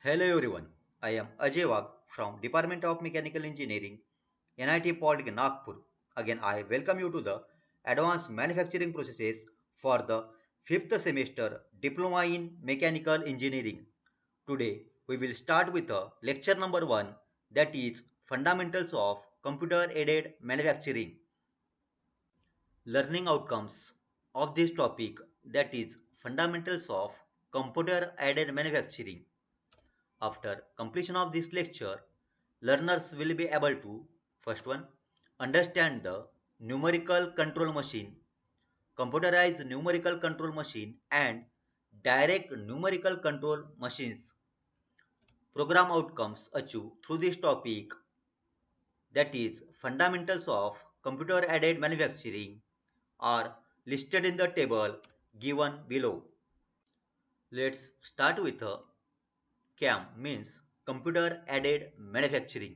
Hello everyone, I am Ajay Wagh from Department of Mechanical Engineering, NIT Polytechnic Nagpur. Again, I welcome you to the Advanced Manufacturing Processes for the 5th semester Diploma in Mechanical Engineering. Today, we will start with lecture number 1, that is Fundamentals of Computer Aided Manufacturing. Learning outcomes of this topic, that is Fundamentals of Computer Aided Manufacturing. After completion of this lecture, learners will be able to first one understand the numerical control machine, computerized numerical control machine and direct numerical control machines. Program outcomes achieved through this topic, that is fundamentals of computer aided manufacturing, are listed in the table given below. Let's start with a CAM, means computer aided manufacturing.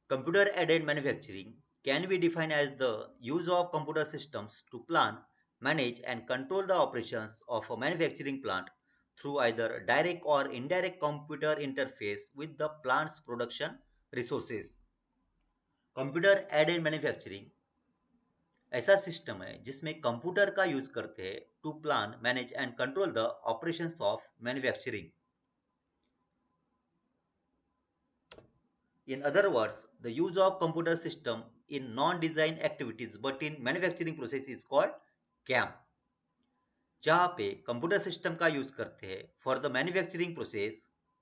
Computer-aided manufacturing can be defined as the use of computer systems to plan, manage and control the operations of a manufacturing plant through either direct or indirect computer interface with the plant's production resources. Computer aided manufacturing ऐसा system है जिसमें computer का use करते हैं to plan manage and control the operations of manufacturing. In other words, the use of computer system in non-design activities but in manufacturing process is called CAM. जहाँ पे computer system का use करते हैं for the manufacturing process,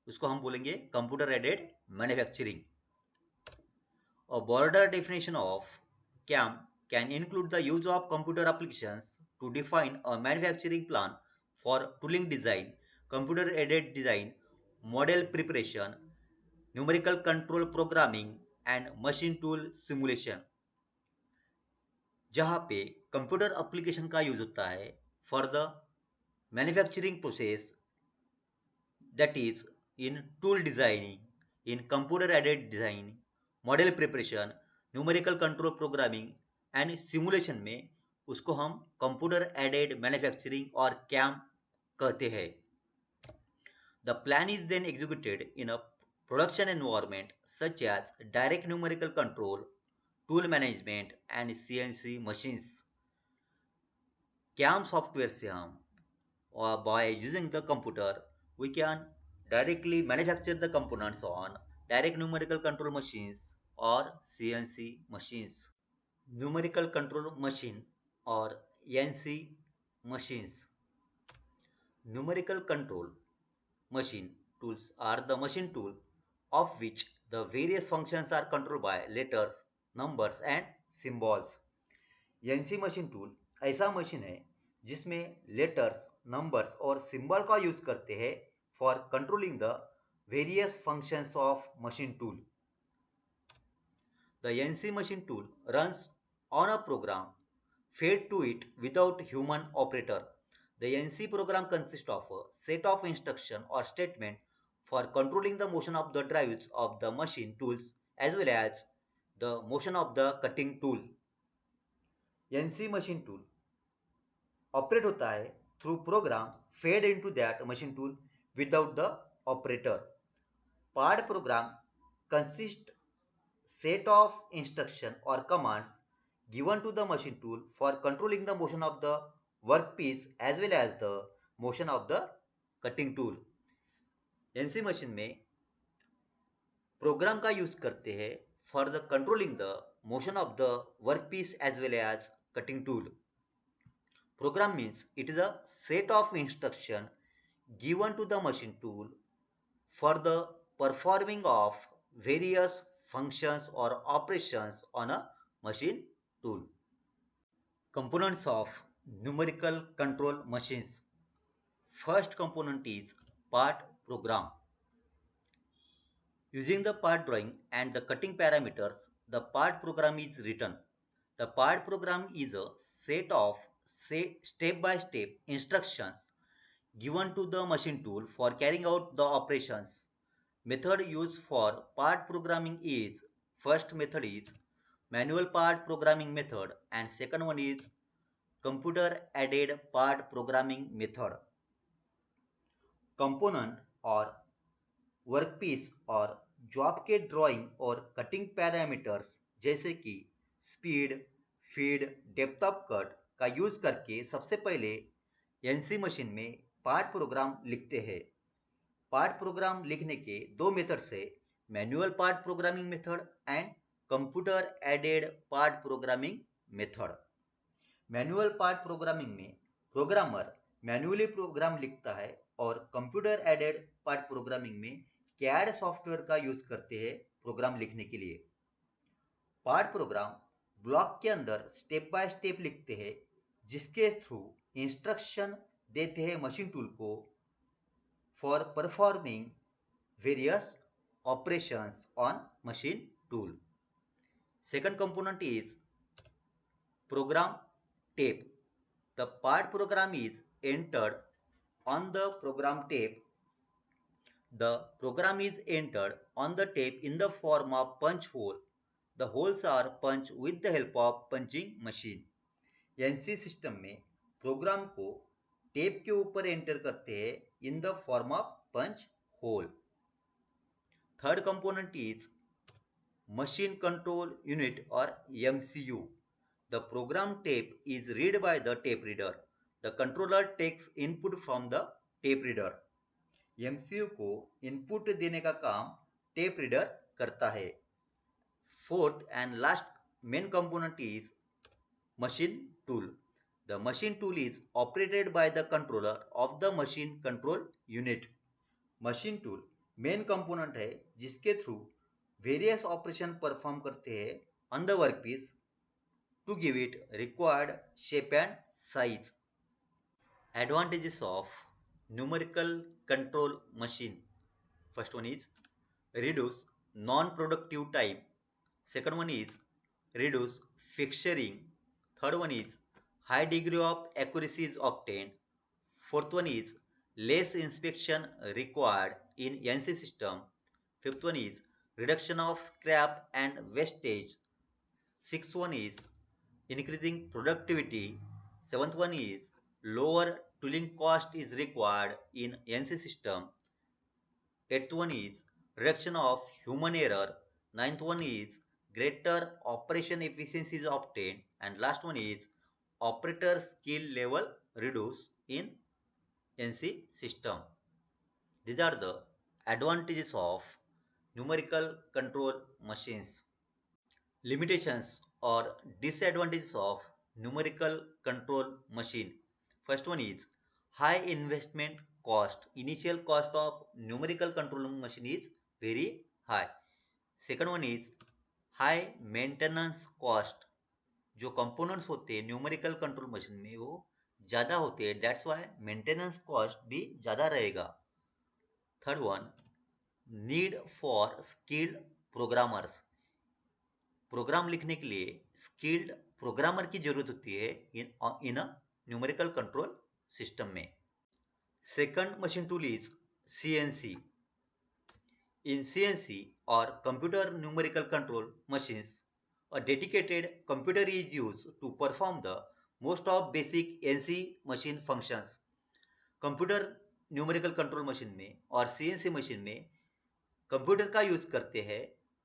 उसको हम बोलेंगे computer aided manufacturing. A broader definition of CAM can include the use of computer applications to define a manufacturing plan for tooling design, computer aided design, model preparation, numerical control programming and machine tool simulation. जहाँ पे computer application का use होता है for the manufacturing process, that is in tool designing, in computer aided design, model preparation, numerical control programming and simulation में उसको हम computer aided manufacturing और cam कहते हैं. The plan is then executed in a production environment such as direct numerical control, tool management and CNC machines. CAM software से हम or by using the computer we can directly manufacture the components on direct numerical control machines or CNC machines. Numerical control machine or NC machines. Numerical control machine tools are the machine tool of which the various functions are controlled by letters, numbers and symbols. NC machine tool ऐसा machine है जिसमें letters, numbers और symbol का use करते हैं for controlling the various functions of machine tool. The NC machine tool runs on a program fed to it without human operator. The NC program consists of a set of instruction or statement for controlling the motion of the drives of the machine tools as well as the motion of the cutting tool. NC machine tool operate होता है through program fed into that machine tool without the operator. Part program consist set of instruction or commands given to the machine tool for controlling the motion of the workpiece as well as the motion of the cutting tool. NC machine में program का use करते हैं for the controlling the motion of the workpiece as well as cutting tool. Program means it is a set of instruction given to the machine tool for the performing of various functions or operations on a machine tool. Components of numerical control machines. First component is part program. Using the part drawing and the cutting parameters, the part program is written. The part program is a set of step-by-step instructions given to the machine tool for carrying out the operations. Method used for part programming is, first method is manual part programming method and second one is computer aided part programming method. Component or workpiece और job के drawing और cutting parameters जैसे कि speed, feed, depth of cut का use करके सबसे पहले NC machine में पार्ट प्रोग्राम लिखते हैं। पार्ट प्रोग्राम लिखने के दो मेथड्स है, manual part programming method and computer aided part programming method. Manual part programming में प्रोग्रामर मैन्युअली प्रोग्राम लिखता है और कंप्यूटर एडेड पार्ट प्रोग्रामिंग में कैड सॉफ्टवेयर का यूज करते हैं प्रोग्राम लिखने के लिए। पार्ट प्रोग्राम ब्लॉक के अंदर स्टेप बाय स्टेप लिखते हैं जिसके थ्रू इंस्ट्रक्शन देते हैं मशीन टूल को for performing various operations on machine tool. Second component is program tape. The part program is entered on the program tape. The program is entered on the tape in the form of punch hole. The holes are punched with the help of punching machine. NC system में program को tape के ऊपर enter करते हैं in the form of punch hole. Third component is Machine Control Unit or MCU. The program tape is read by the tape reader. The controller takes input from the tape reader. MCU को input देने का काम tape reader करता है। Fourth and last main component is machine tool. The machine tool is operated by the controller of the machine control unit. Machine tool main component है जिसके through various operation perform करते हैं on the workpiece to give it required shape and size. Advantages of numerical control machine. First one is reduce non-productive time. Second one is reduce fixturing. Third one is high degree of accuracy is obtained. Fourth one is less inspection required in NC system. Fifth one is reduction of scrap and wastage. Sixth one is increasing productivity. Seventh one is lower tooling cost is required in NC system. Eighth one is reduction of human error. Ninth one is greater operation efficiency is obtained. And last one is operator skill level reduced in NC system. These are the advantages of numerical control machines. Limitations or disadvantages of numerical control machine. First one is high investment cost. Initial cost of numerical control machine is very high. Second one is high maintenance cost. जो components होते हैं numerical control machine में वो ज़्यादा होते हैं, that's why maintenance cost भी ज़्यादा रहेगा। Third one need for skilled programmers. Program लिखने के लिए स्किल्ड प्रोग्रामर की जरूरत होती है in a numerical control system में। Second machine tool is CNC. In CNC or computer numerical control machines, a dedicated computer is used to perform the most of basic NC machine functions. Computer numerical control machine में और CNC machine में computer का use करते हैं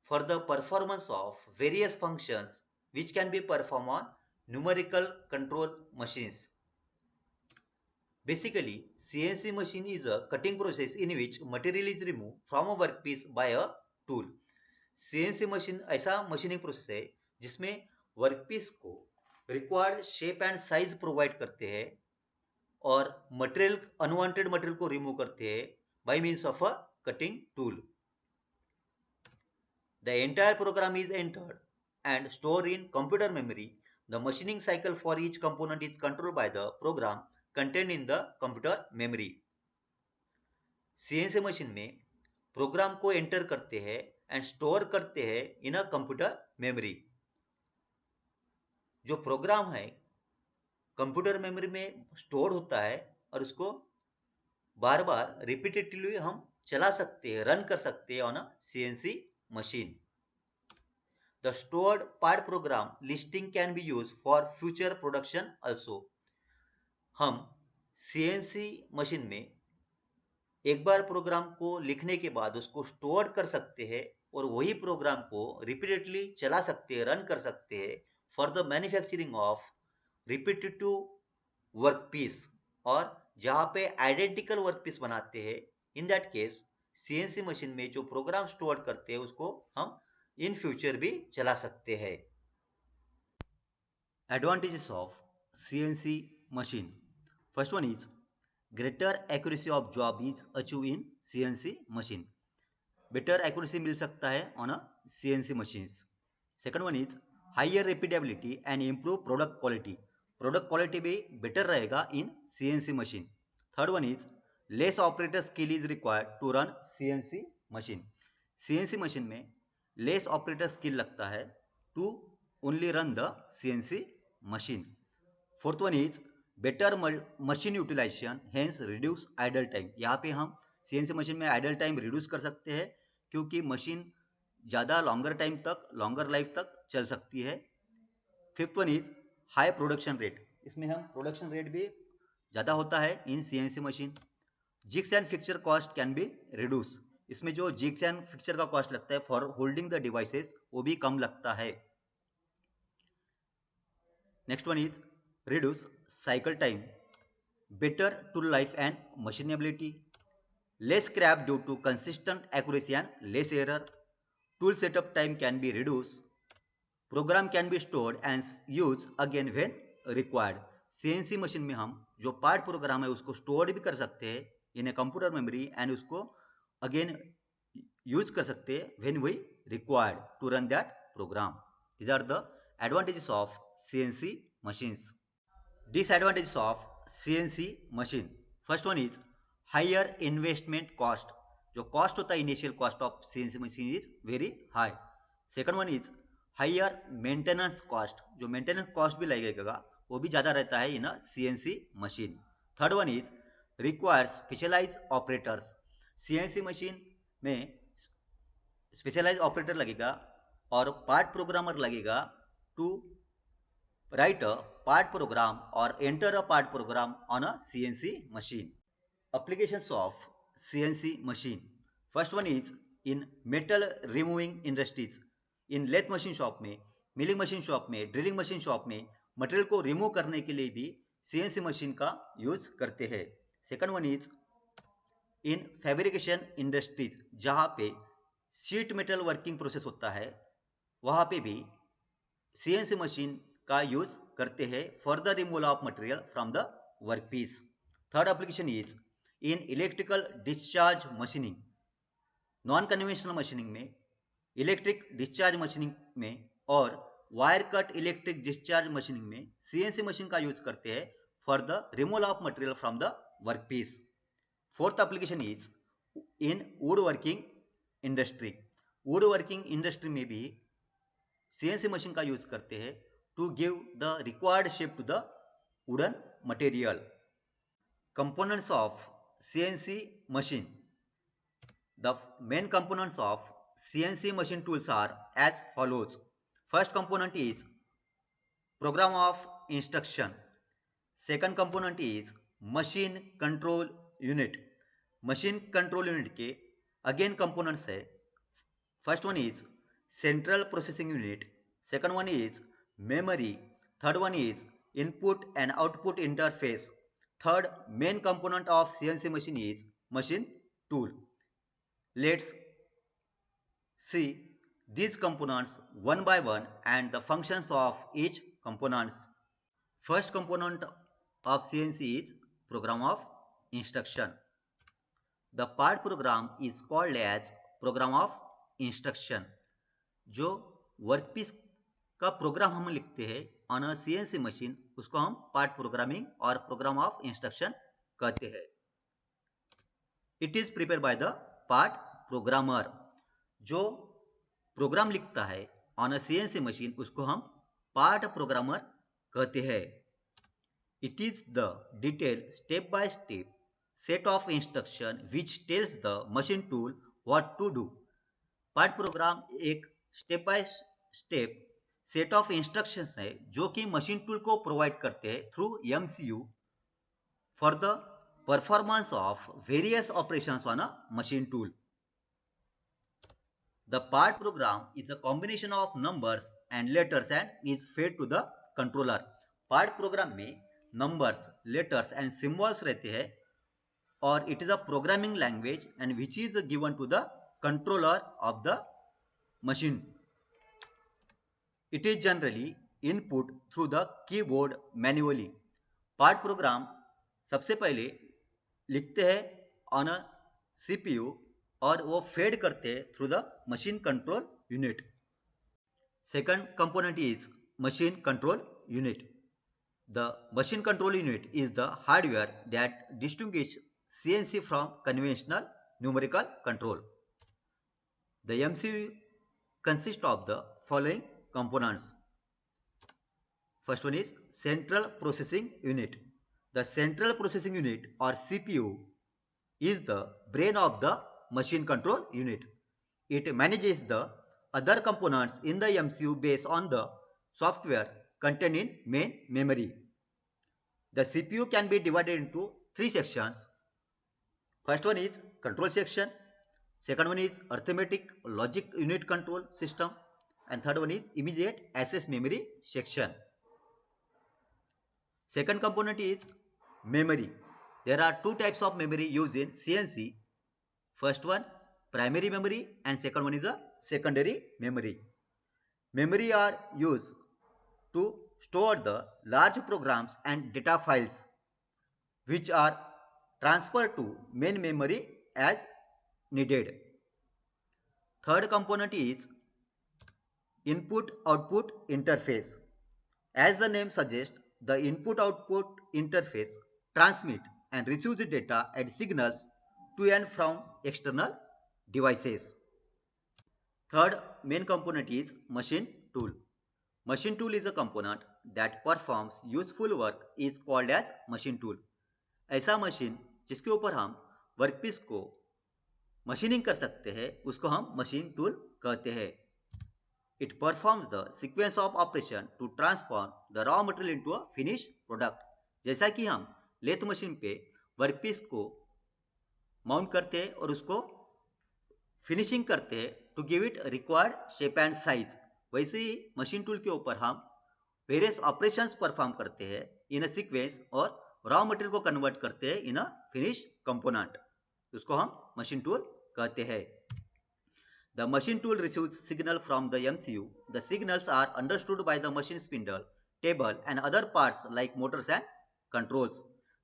for the performance of various functions which can be performed on numerical control machines. Basically, CNC machine is a cutting process in which material is removed from a workpiece by a tool. CNC machine ऐसा machining process है जिसमें workpiece को required shape and size provide करते हैं और material unwanted material को remove करते हैं by means of a cutting tool. The entire program is entered and stored in computer memory. The machining cycle for each component is controlled by the program contained in the computer memory. CNC machine में program को enter करते हैं and store करते हैं in a computer memory. जो programme है computer memory में store होता है और उसको बार बार रिपीटेटिवली हम चला सकते हैं, रन कर सकते हैं on a CNC machine. The stored part program listing can be used for future production also. हम CNC मशीन में एक बार प्रोग्राम को लिखने के बाद उसको स्टोर कर सकते हैं और वही प्रोग्राम को रिपीटेडली चला सकते हैं, रन कर सकते हैं for the manufacturing of repetitive work piece. और जहाँ पे आइडेंटिकल वर्क पीस बनाते हैं, in that case CNC machine में जो प्रोग्राम स्टोर करते हैं उसको हम इन फ्यूचर भी चला सकते हैं। Advantages of CNC machine. First one is greater accuracy of job is achieved in CNC machine. Better accuracy मिल सकता है on a CNC machines. Second one is higher repeatability and improve product quality. Product quality भी better रहेगा in CNC machine. Third one is less operator skill is required to run CNC machine. CNC machine में less operator skill लगता है to only run the CNC machine. Fourth one is better machine utilization, hence reduce idle time. यहाँ पे हम CNC machine में idle time reduce कर सकते हैं क्योंकि मशीन ज़्यादा लॉन्गर टाइम तक, लॉन्गर लाइफ तक चल सकती है। Fifth one is high production rate, इसमें हम प्रोडक्शन रेट भी ज़्यादा होता है in CNC machine. Jigs and fixture cost can be reduce, इसमें जो जिग्स एंड फिक्सचर का कॉस्ट लगता है फॉर होल्डिंग द डिवाइसेस वो भी कम लगता है। Next one is reduce cycle time, better tool life and machinability, less scrap due to consistent accuracy and less error. Tool setup time can be reduced. Program can be stored and used again when required. CNC machine में हम जो part programme है उसको store भी कर सकते हैं इन a computer memory and उसको अगेन यूज कर सकते हैं when we required to run that program. These are the advantages of CNC machines. Disadvantages of CNC machine. First one is higher investment cost. जो cost होता है initial cost of CNC machine is very high. Second one is higher maintenance cost, जो maintenance cost भी लगेगा वो भी ज़्यादा रहता है in CNC machine. Third one is requires specialize operators. CNC machine में स्पेशलाइज ऑपरेटर लगेगा और पार्ट प्रोग्रामर लगेगा to write a part program or enter a part program on a CNC machine. Applications of CNC machine. First one is in metal removing industries. In lathe machine shop में, milling machine shop में, drilling machine shop में material को remove करने के लिए भी CNC machine का use करते हैं. Second one is in fabrication industries, जहाँ पे शीट मेटल वर्किंग प्रोसेस होता है वहाँ पे भी CNC मशीन का यूज करते हैं for the removal of material from the work piece. Third application is in electrical discharge machining. Non conventional machining में, इलेक्ट्रिक डिस्चार्ज मशीनिंग में और wire cut electric discharge machining में CNC मशीन का use करते हैं for the removal of material from the work piece. Fourth application is in wood working industry. Wood working industry में भी CNC machine का use करते हैं to give the required shape to the wooden material. Components of CNC machine. The main components of CNC machine tools are as follows. First component is program of instruction. Second component is machine control unit. Machine control unit के again components है. First one is central processing unit. Second one is memory. Third one is input and output interface. Third main component of CNC machine is machine tool. Let's see these components one by one and the functions of each components. First component of CNC is program of instruction. The part program is called as program of instruction. जो workpiece का programme हम लिखते हैं on a CNC machine उसको हम part programming और programme of instruction कहते हैं. It is prepare by the part programmer. जो प्रोग्राम लिखता है ऑन अ CNC मशीन उसको हम पार्ट प्रोग्रामर कहते हैं. It is the detail step by step set of instruction which tells the machine tool what to do. Part program एक step by step set of instructions है जो कि machine tool को provide करते हैं through MCU for the performance of various operations on a machine tool. The part program is a combination of numbers and letters and is fed to the controller. part program में numbers, letters and symbols रहते हैं और it is a programming language and which is given to the controller of the machine. It is generally input through the keyboard manually. part program सबसे पहले लिखते हैं on a CPU और वो fade करते हैं through the machine control unit. Second component is machine control unit. The machine control unit is the hardware that distinguishes CNC from conventional numerical control. The MCU consists of the following components. First one is central processing unit. The central processing unit or CPU is the brain of the machine control unit. It manages the other components in the MCU based on the software contained in main memory. The CPU can be divided into three sections. First one is control section, second one is arithmetic logic unit control system, and third one is immediate access memory section. Second component is memory. There are two types of memory used in CNC. First one primary memory and second one is a secondary memory. Memory are used to store the large programs and data files which are transferred to main memory as needed. Third component is input-output interface. As the name suggests, the input-output interface transmits and receives the data and signals to and from external devices. Third main component is machine tool. Machine tool is a component that performs useful work is called as machine tool. ऐसा machine जिसके ऊपर हम workpiece को machining कर सकते हैं उसको हम मशीन टूल कहते हैं. It performs the sequence of operation to transform the raw material into a finished product. जैसा कि हम लेथ मशीन पे वर्कपीस को माउंट करते हैं और उसको फिनिशिंग करते हैं to give it required shape and size, वैसे ही मशीन टूल के ऊपर हम वेरियस ऑपरेशंस परफॉर्म करते हैं इन अ सीक्वेंस और रॉ मटेरियल को कन्वर्ट करते हैं इन अ फिनिश कंपोनेंट, उसको हम मशीन टूल कहते हैं. The machine tool receives signal from the MCU. The signals are understood by the machine spindle, table and other parts like motors and controls.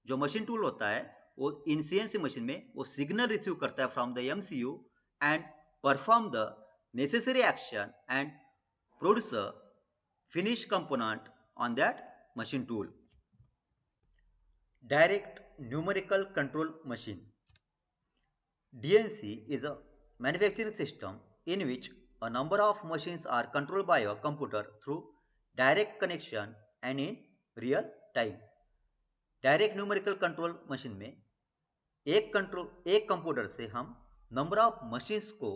जो machine tool होता है वो इन CNC machine में वो सिग्नल रिसीव करता है from the MCU and perform the necessary action and produce a finished component on that machine tool. Direct numerical control machine. DNC is a manufacturing system in which a number of machines are controlled by a computer through direct connection and in real time. Direct numerical control machine में एक computer से हम number of machines को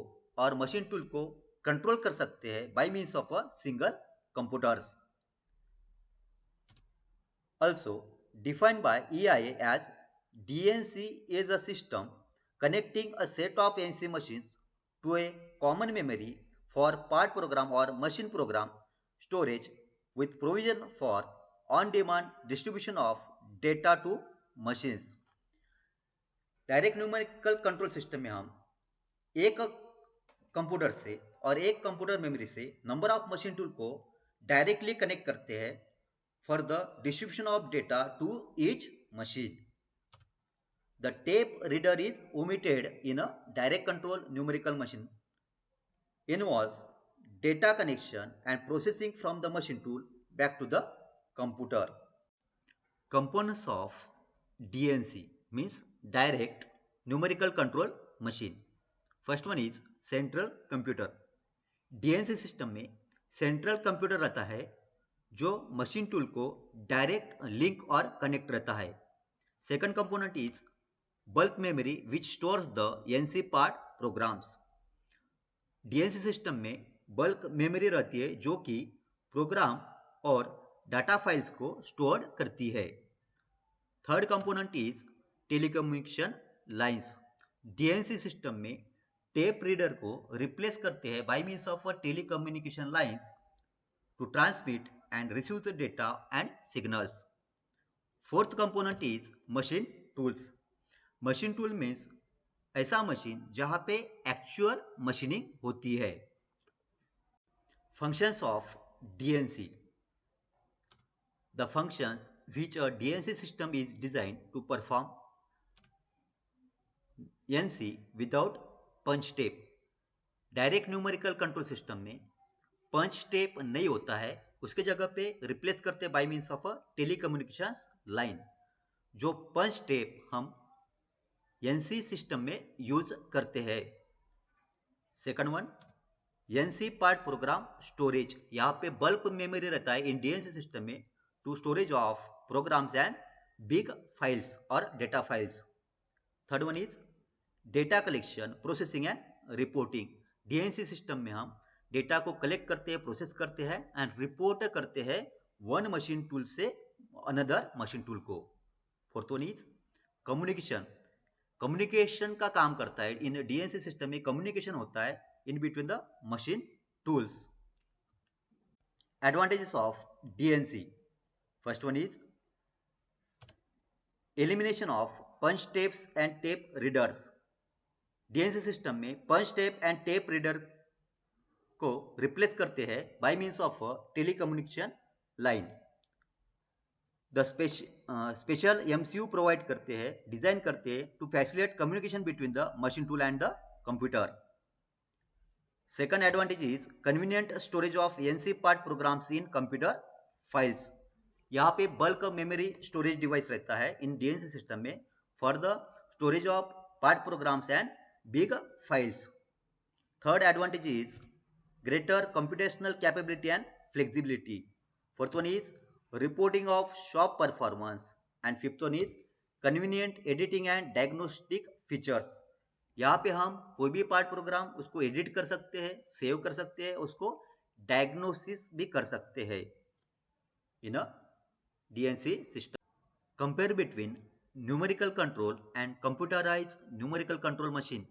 और machine tool को control कर सकते हैं by means of a single computers. Also defined by EIA as DNC is a system connecting a set of NC machines to a common memory for part program or machine program storage with provision for on-demand distribution of data to machines. Direct numerical control system में हम एक computer से और एक computer memory से number of machine tool को directly connect करते हैं for the distribution of data to each machine. The tape reader is omitted in a direct control numerical machine. Involves data connection and processing from the machine tool back to the computer. Components of DNC means direct numerical control machine. First one is central computer. DNC system में central computer रहता है जो machine tool को direct link और connect रहता है. Second component is bulk memory which stores the NC part programs. DNC system में bulk memory रहती है जो कि प्रोग्राम और डाटा फाइल्स को स्टोर करती है. Third component is telecommunication lines. DNC system में टेप रीडर को रिप्लेस करते हैं by means of telecommunication lines to transmit and receive the data and signals. Fourth component is machine tools. Machine tool means ऐसा machine जहां पे actual machining होती है। Functions of DNC. The functions which a DNC system is designed to perform NC without punch tape. Direct numerical control system में punch tape नहीं होता है, उसके जगह पे रिप्लेस करते by means of a telecommunication line. जो पंच टेप हम एनसी सिस्टम में यूज करते हैं। Second one, NC part program storage. यहाँ पे बल्क मेमोरी रहता है इन डीएनसी सिस्टम में to storage of programs and big files और data files. Third one is data collection, processing and reporting. DNC system में हम डेटा को collect करते हैं, प्रोसेस करते हैं एंड रिपोर्ट करते हैं वन मशीन टूल से अनदर मशीन टूल को। Fourth one is communication. Communication का काम करता है इन डीएनसी सिस्टम में, कम्युनिकेशन होता है in between the machine tools. Advantages of DNC. First one is elimination of punch tapes and tape readers. DNC system में punch tape and tape reader को replace करते हैं by means of telecommunication line. The special MCU provide करते हैं, design करते हैं to facilitate communication between the machine tool and the computer. Second advantage is convenient storage of NC part programs in computer files. यहाँ पे bulk memory storage device रहता है in DNC system में for the storage of part programs and big files. Third advantage is greater computational capability and flexibility. Fourth one is reporting of shop performance and fifth one is convenient editing and diagnostic features. यहाँ पे हम कोई भी part programme उसको edit कर सकते हैं, save कर सकते हैं, उसको डायग्नोसिस भी कर सकते हैं in a DNC system. Compare between numerical control and computerised numerical control machine.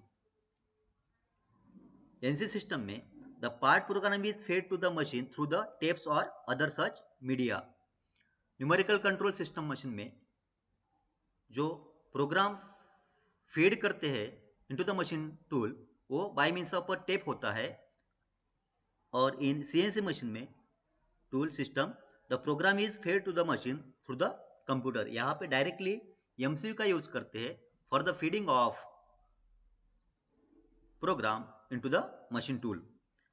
NC system में the part program is fed to the machine through the tapes or other such media. Numerical control system machine में जो program feed करते हैं into the machine tool वो by means of tape होता है, और in CNC machine में tool system the program is fed to the machine through the computer. यहाँ पे डायरेक्टली एमसीयू का यूज करते हैं for the feeding of program into the machine tool.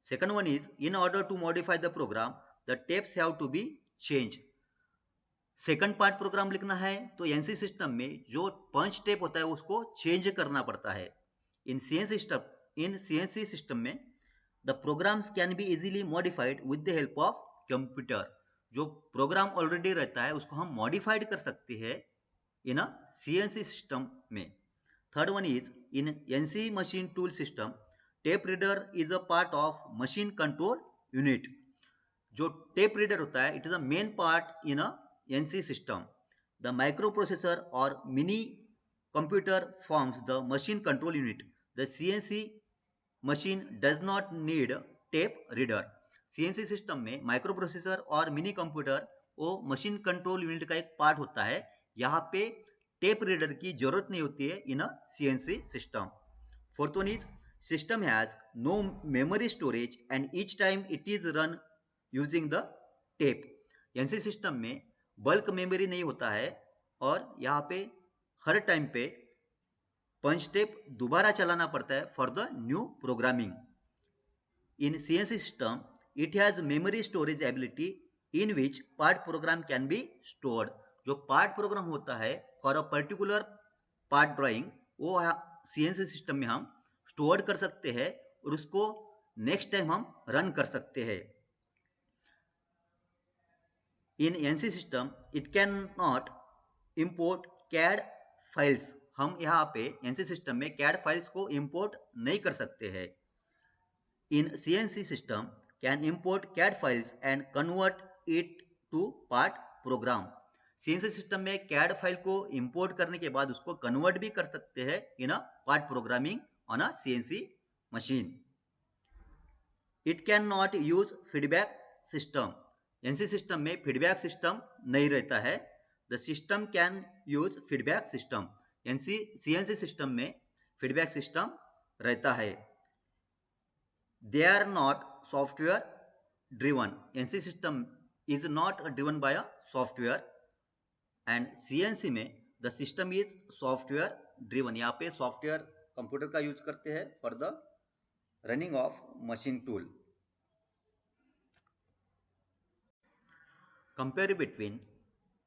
Second one is in order to modify the program, the tapes have to be changed. Second part programme लिखना है तो NC system में जो punch tape होता है उसको change करना पड़ता है। इन सीएनसी सिस्टम में the programs can be easily modified with the help of computer. जो प्रोग्राम ऑलरेडी रहता है उसको हम मॉडिफाइड कर सकते हैं इन अ सीएनसी सिस्टम में। Third one is in NC machine tool system tape reader is a part of machine control unit. जो टेप रीडर होता है it is a main part in a NC system. The microprocessor और mini computer forms the machine control unit. The CNC machine does not need tape reader. CNC system में micro processor और mini computer वो machine control unit का एक part होता है। यहाँ पे टेप रीडर की जरूरत नहीं होती है in a CNC system. Fourth one is system has no memory storage and each time it is run using the tape. NC system में बल्क मेमोरी नहीं होता है और यहाँ पे हर टाइम पे पंच टेप दोबारा चलाना पड़ता है for the new programming. In CNC system it has memory storage ability in which part programme can be stored. जो पार्ट प्रोग्राम होता है for a particular part drawing वो सीएनसी सिस्टम में हम स्टोर कर सकते हैं और उसको नेक्स्ट टाइम हम रन कर सकते हैं। In NC system it can not import CAD files. हम यहाँ पे एनसी सिस्टम में कैड फाइल्स को इंपोर्ट नहीं कर सकते हैं। In CNC system can import CAD files and convert it to part program. CNC system में कैड फाइल को इंपोर्ट करने के बाद उसको कन्वर्ट भी कर सकते हैं in a part programming on a CNC machine. It can not use feedback system. NC system में फीडबैक सिस्टम नहीं रहता है. The system can use feedback system. NC CNC system में फीडबैक सिस्टम रहता है. They are not software driven. NC system is not driven by a software and CNC में the system is software driven. यहाँ पे software computer का use करते हैं for the running of machine tool. Compare between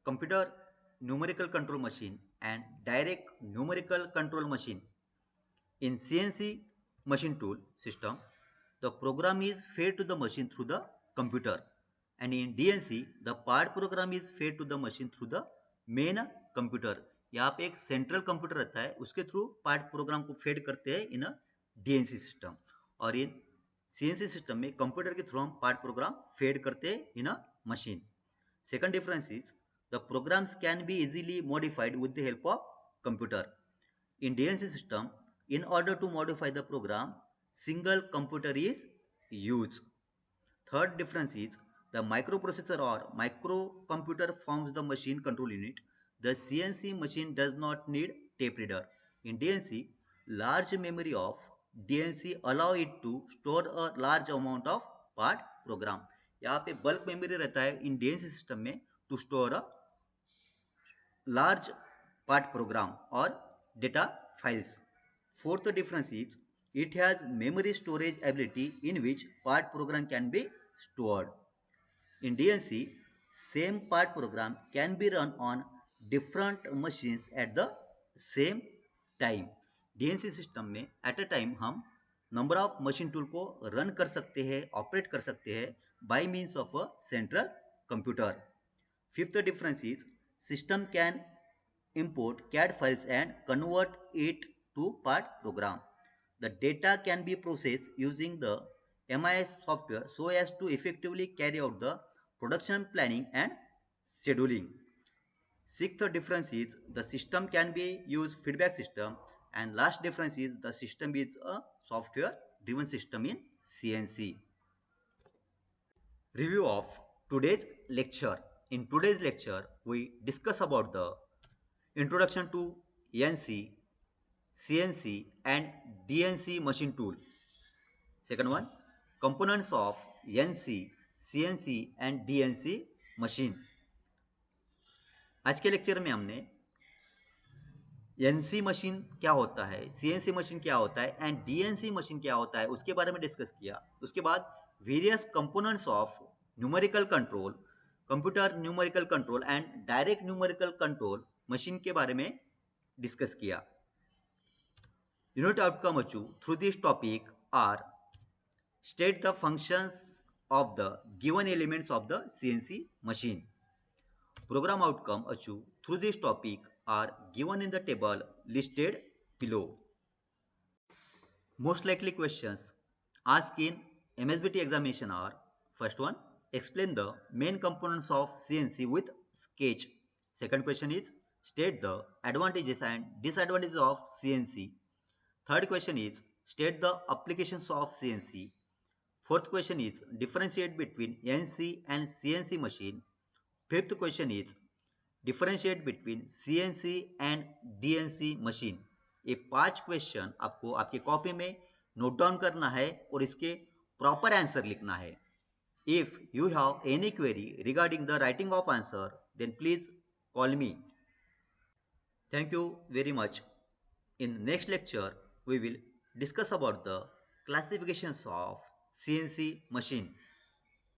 computer numerical control machine and direct numerical control machine. In CNC machine tool system, the program is fed to the machine through the computer, and in DNC, the part program is fed to the machine through the main computer. यहाँ पे एक central computer रहता है, उसके through part programme को fade करते हैं इन DNC system. और इन सीएनसी सिस्टम में कंप्यूटर के थ्रू हम पार्ट प्रोग्राम फेड करते हैं इन machine. Second difference is the programs can be easily modified with the help of computer. In DNC system, in order to modify the program, single computer is used. Third difference is the microprocessor or microcomputer forms the machine control unit. The CNC machine does not need tape reader. In DNC, large memory of DNC allow it to store a large amount of part program. यहाँ पे bulk memory रहता है in DNC system में to store a large part program और data files. Fourth difference is it has memory storage ability in which part program can be stored. In DNC, same part program can be run on different machines at the same time. DNC system में at a time हम number of machine tool को run कर सकते हैं, operate कर सकते हैं by means of a central computer. Fifth difference is system can import CAD files and convert it to part program. The data can be processed using the MIS software so as to effectively carry out the production planning and scheduling. Sixth difference is the system can be used feedback system, and last difference is the system is a software driven system in CNC. Review of today's lecture. In today's lecture, we discuss about the introduction to NC, CNC and DNC machine tool. Second one, components of NC, CNC and DNC machine. आज के lecture में हमने NC machine क्या होता है, CNC machine क्या होता है एंड डीएनसी मशीन क्या होता है उसके बारे में डिस्कस किया. उसके बाद various components of numerical control, computer numerical control and direct numerical control machine के बारे में डिस्कस किया. Unit outcome achieve through this topic are state the functions of the given elements of the CNC machine. Program outcome achieved through this topic are given in the table listed below. Most likely questions asked in MSBT examination are: first one, explain the main components of CNC with sketch. Second question is state the advantages and disadvantages of CNC. Third question is state the applications of CNC. Fourth question is differentiate between NC and CNC machine. Fifth question is differentiate between CNC and DNC machine. ये 5 question आपको आपकी copy में note down करना है और इसके proper answer लिखना है. If you have any query regarding the writing of answer, then please call me. Thank you very much. In next lecture, we will discuss about the classifications of CNC machines.